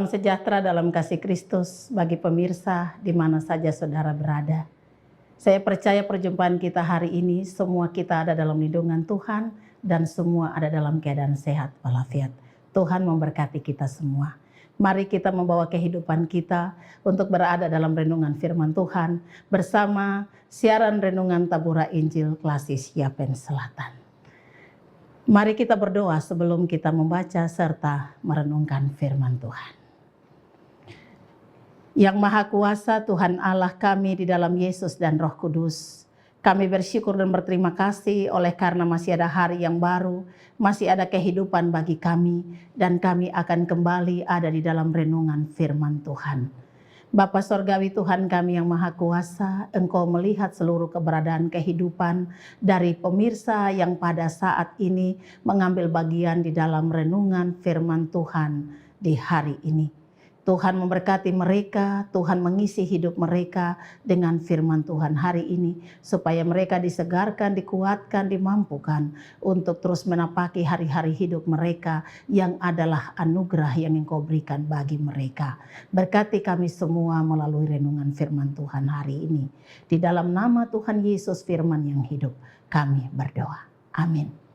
Salam sejahtera dalam kasih Kristus bagi pemirsa di mana saja saudara berada. Saya percaya perjumpaan kita hari ini semua kita ada dalam lindungan Tuhan dan semua ada dalam keadaan sehat walafiat. Tuhan memberkati kita semua. Mari kita membawa kehidupan kita untuk berada dalam renungan firman Tuhan bersama siaran renungan Tabura Injil Klasis Yapen Selatan. Mari kita berdoa sebelum kita membaca serta merenungkan firman Tuhan. Yang Maha Kuasa Tuhan Allah kami di dalam Yesus dan Roh Kudus, kami bersyukur dan berterima kasih oleh karena masih ada hari yang baru, masih ada kehidupan bagi kami, dan kami akan kembali ada di dalam renungan firman Tuhan. Bapa Sorgawi Tuhan kami yang Maha Kuasa, Engkau melihat seluruh keberadaan kehidupan dari pemirsa yang pada saat ini mengambil bagian di dalam renungan firman Tuhan di hari ini. Tuhan memberkati mereka, Tuhan mengisi hidup mereka dengan firman Tuhan hari ini, supaya mereka disegarkan, dikuatkan, dimampukan untuk terus menapaki hari-hari hidup mereka yang adalah anugerah yang Engkau berikan bagi mereka. Berkati kami semua melalui renungan firman Tuhan hari ini. Di dalam nama Tuhan Yesus firman yang hidup, kami berdoa. Amin.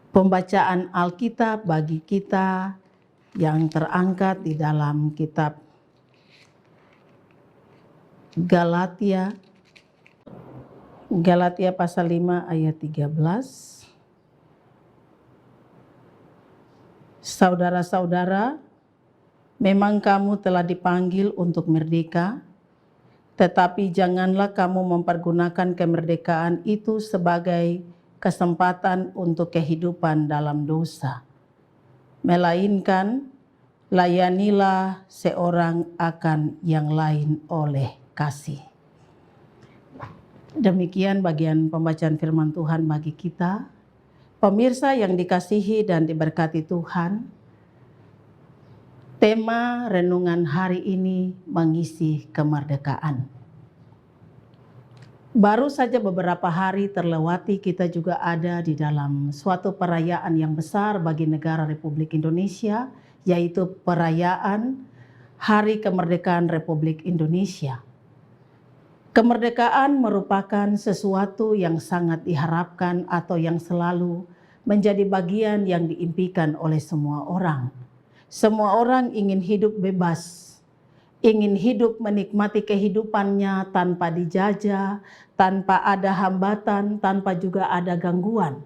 Pembacaan Alkitab bagi kita yang terangkat di dalam kitab Galatia pasal 5 ayat 13. Saudara-saudara, memang kamu telah dipanggil untuk merdeka, tetapi janganlah kamu mempergunakan kemerdekaan itu sebagai kesempatan untuk kehidupan dalam dosa. Melainkan, layanilah seorang akan yang lain oleh kasih. Demikian bagian pembacaan firman Tuhan bagi kita. Pemirsa yang dikasihi dan diberkati Tuhan, tema renungan hari ini mengisi kemerdekaan. Baru saja beberapa hari terlewati kita juga ada di dalam suatu perayaan yang besar bagi negara Republik Indonesia, yaitu perayaan Hari Kemerdekaan Republik Indonesia. Kemerdekaan merupakan sesuatu yang sangat diharapkan atau yang selalu menjadi bagian yang diimpikan oleh semua orang. Semua orang ingin hidup bebas, ingin hidup menikmati kehidupannya tanpa dijajah, tanpa ada hambatan, tanpa juga ada gangguan,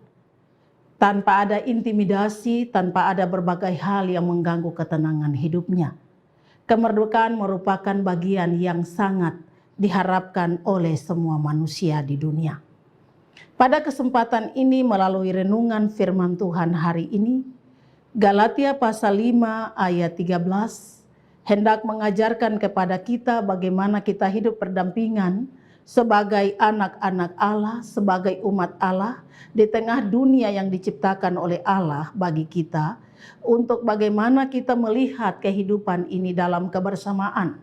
tanpa ada intimidasi, tanpa ada berbagai hal yang mengganggu ketenangan hidupnya. Kemerdekaan merupakan bagian yang sangat diharapkan oleh semua manusia di dunia. Pada kesempatan ini melalui renungan firman Tuhan hari ini, Galatia pasal 5 ayat 13, hendak mengajarkan kepada kita bagaimana kita hidup berdampingan sebagai anak-anak Allah, sebagai umat Allah di tengah dunia yang diciptakan oleh Allah bagi kita, untuk bagaimana kita melihat kehidupan ini dalam kebersamaan.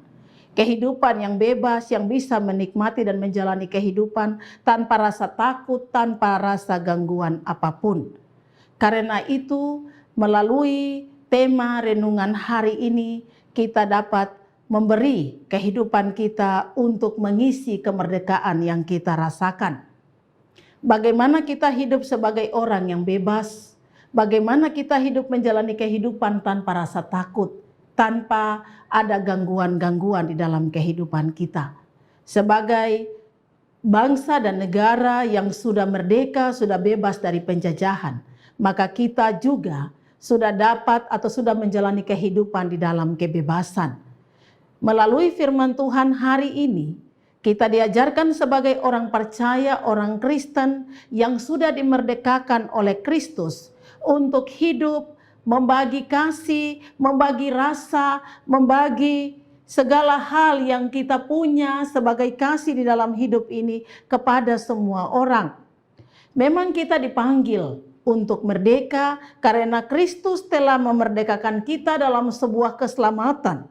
Kehidupan yang bebas, yang bisa menikmati dan menjalani kehidupan tanpa rasa takut, tanpa rasa gangguan apapun. Karena itu, melalui tema renungan hari ini, kita dapat memberi kehidupan kita untuk mengisi kemerdekaan yang kita rasakan. Bagaimana kita hidup sebagai orang yang bebas, bagaimana kita hidup menjalani kehidupan tanpa rasa takut, tanpa ada gangguan-gangguan di dalam kehidupan kita. Sebagai bangsa dan negara yang sudah merdeka, sudah bebas dari penjajahan, maka kita juga sudah dapat atau sudah menjalani kehidupan di dalam kebebasan. Melalui firman Tuhan hari ini, kita diajarkan sebagai orang percaya, orang Kristen yang sudah dimerdekakan oleh Kristus untuk hidup, membagi kasih, membagi rasa, membagi segala hal yang kita punya sebagai kasih di dalam hidup ini kepada semua orang. Memang kita dipanggil untuk merdeka karena Kristus telah memerdekakan kita dalam sebuah keselamatan.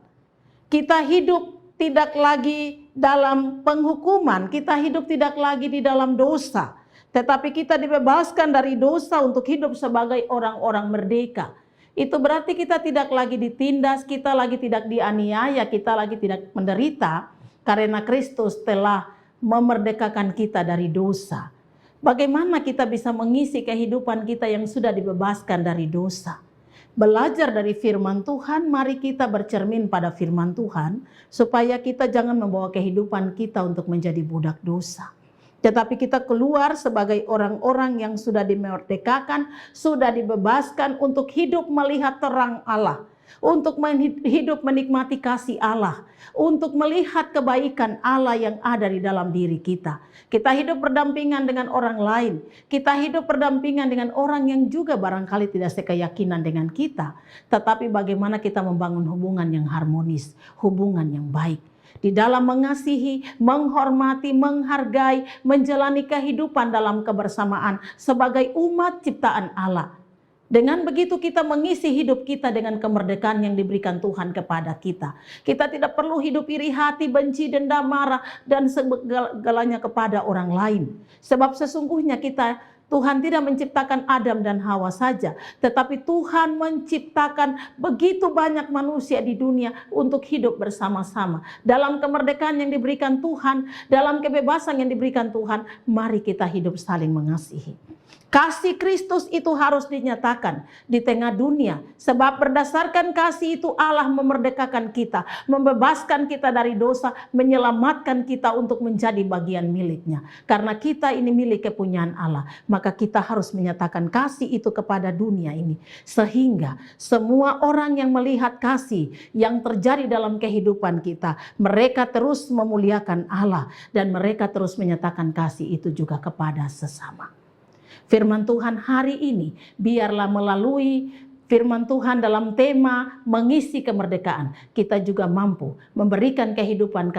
Kita hidup tidak lagi dalam penghukuman, kita hidup tidak lagi di dalam dosa. tetapi kita dibebaskan dari dosa untuk hidup sebagai orang-orang merdeka. Itu berarti kita tidak lagi ditindas, kita lagi tidak dianiaya, kita lagi tidak menderita, karena Kristus telah memerdekakan kita dari dosa. Bagaimana kita bisa mengisi kehidupan kita yang sudah dibebaskan dari dosa? Belajar dari firman Tuhan, mari kita bercermin pada firman Tuhan, supaya kita jangan membawa kehidupan kita untuk menjadi budak dosa. Tetapi kita keluar sebagai orang-orang yang sudah dimerdekakan, sudah dibebaskan untuk hidup melihat terang Allah, untuk hidup menikmati kasih Allah, untuk melihat kebaikan Allah yang ada di dalam diri kita. Kita hidup berdampingan dengan orang lain, kita hidup berdampingan dengan orang yang juga barangkali tidak sekeyakinan dengan kita. Tetapi bagaimana kita membangun hubungan yang harmonis, hubungan yang baik. Di dalam mengasihi, menghormati, menghargai, menjalani kehidupan dalam kebersamaan sebagai umat ciptaan Allah. Dengan begitu kita mengisi hidup kita dengan kemerdekaan yang diberikan Tuhan kepada kita. Kita tidak perlu hidup iri hati, benci, dendam, marah, dan segalanya kepada orang lain. Sebab sesungguhnya Tuhan tidak menciptakan Adam dan Hawa saja, tetapi Tuhan menciptakan begitu banyak manusia di dunia untuk hidup bersama-sama. Dalam kemerdekaan yang diberikan Tuhan, dalam kebebasan yang diberikan Tuhan, mari kita hidup saling mengasihi. Kasih Kristus itu harus dinyatakan di tengah dunia. Sebab berdasarkan kasih itu Allah memerdekakan kita, membebaskan kita dari dosa, menyelamatkan kita untuk menjadi bagian miliknya. Karena kita ini milik kepunyaan Allah, maka kita harus menyatakan kasih itu kepada dunia ini. Sehingga semua orang yang melihat kasih yang terjadi dalam kehidupan kita, mereka terus memuliakan Allah dan mereka terus menyatakan kasih itu juga kepada sesama. Firman Tuhan hari ini biarlah melalui firman Tuhan dalam tema mengisi kemerdekaan, kita juga mampu memberikan kehidupan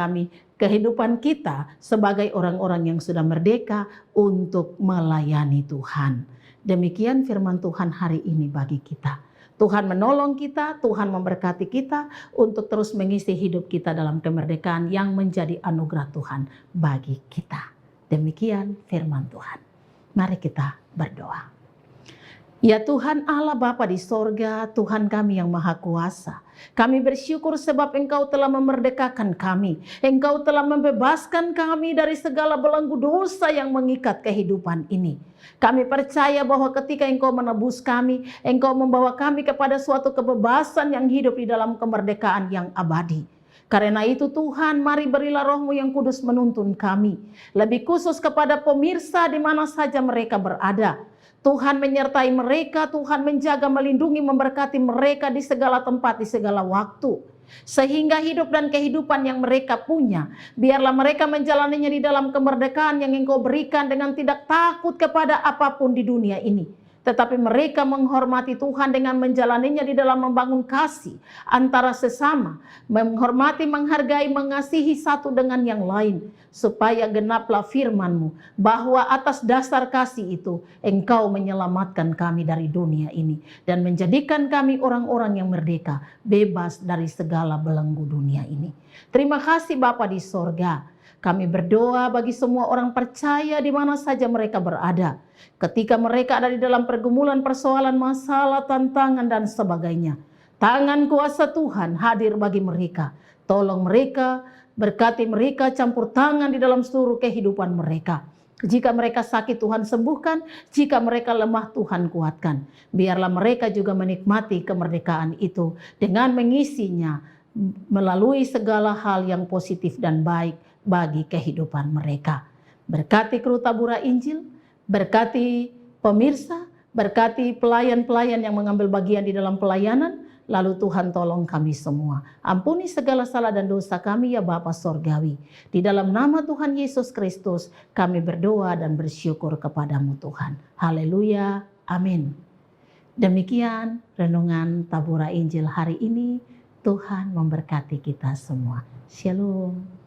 kita sebagai orang-orang yang sudah merdeka untuk melayani Tuhan. Demikian firman Tuhan hari ini bagi kita. Tuhan menolong kita, Tuhan memberkati kita untuk terus mengisi hidup kita dalam kemerdekaan yang menjadi anugerah Tuhan bagi kita. Demikian firman Tuhan. Mari kita berdoa. Ya Tuhan Allah Bapa di sorga, Tuhan kami yang Maha Kuasa. Kami bersyukur sebab Engkau telah memerdekakan kami. Engkau telah membebaskan kami dari segala belenggu dosa yang mengikat kehidupan ini. Kami percaya bahwa ketika Engkau menebus kami, Engkau membawa kami kepada suatu kebebasan yang hidup di dalam kemerdekaan yang abadi. Karena itu Tuhan, mari berilah Roh-Mu yang kudus menuntun kami. Lebih khusus kepada pemirsa di mana saja mereka berada. Tuhan menyertai mereka, Tuhan menjaga, melindungi, memberkati mereka di segala tempat, di segala waktu. Sehingga hidup dan kehidupan yang mereka punya, biarlah mereka menjalaninya di dalam kemerdekaan yang Engkau berikan dengan tidak takut kepada apapun di dunia ini. Tetapi mereka menghormati Tuhan dengan menjalaninya di dalam membangun kasih antara sesama, menghormati, menghargai, mengasihi satu dengan yang lain, supaya genaplah firman-Mu bahwa atas dasar kasih itu Engkau menyelamatkan kami dari dunia ini dan menjadikan kami orang-orang yang merdeka, bebas dari segala belenggu dunia ini. Terima kasih Bapa di sorga. Kami berdoa bagi semua orang percaya di mana saja mereka berada. Ketika mereka ada di dalam pergumulan, persoalan, masalah, tantangan, dan sebagainya. Tangan kuasa Tuhan hadir bagi mereka. Tolong mereka, berkati mereka, campur tangan di dalam seluruh kehidupan mereka. Jika mereka sakit, Tuhan sembuhkan. Jika mereka lemah, Tuhan kuatkan. Biarlah mereka juga menikmati kemerdekaan itu dengan mengisinya melalui segala hal yang positif dan baik bagi kehidupan mereka. Berkati kru Tabura Injil, berkati pemirsa, berkati pelayan-pelayan yang mengambil bagian di dalam pelayanan, lalu Tuhan tolong kami semua. Ampuni segala salah dan dosa kami ya Bapa Sorgawi. Di dalam nama Tuhan Yesus Kristus kami berdoa dan bersyukur kepadamu Tuhan. Haleluya, amin. Demikian renungan Tabura Injil hari ini. Tuhan memberkati kita semua. Shalom.